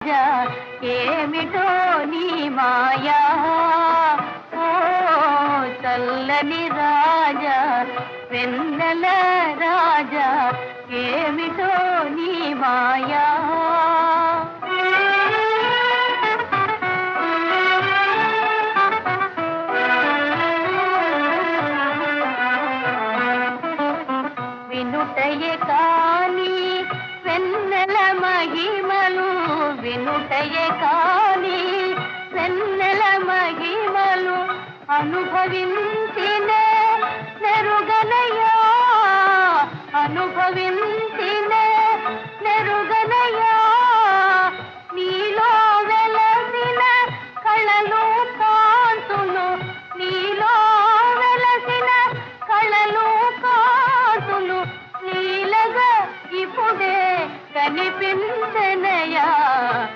రాజా ఏమిటో నీ మాయా ఓ చల్లని రాజా వెన్నెల రాజా ఏమిటో నీ మాయా వినుటయే కాని వెన్నెల మహిమలు వినుటయే కాని వెన్నెల మహిమలు అనుభవించ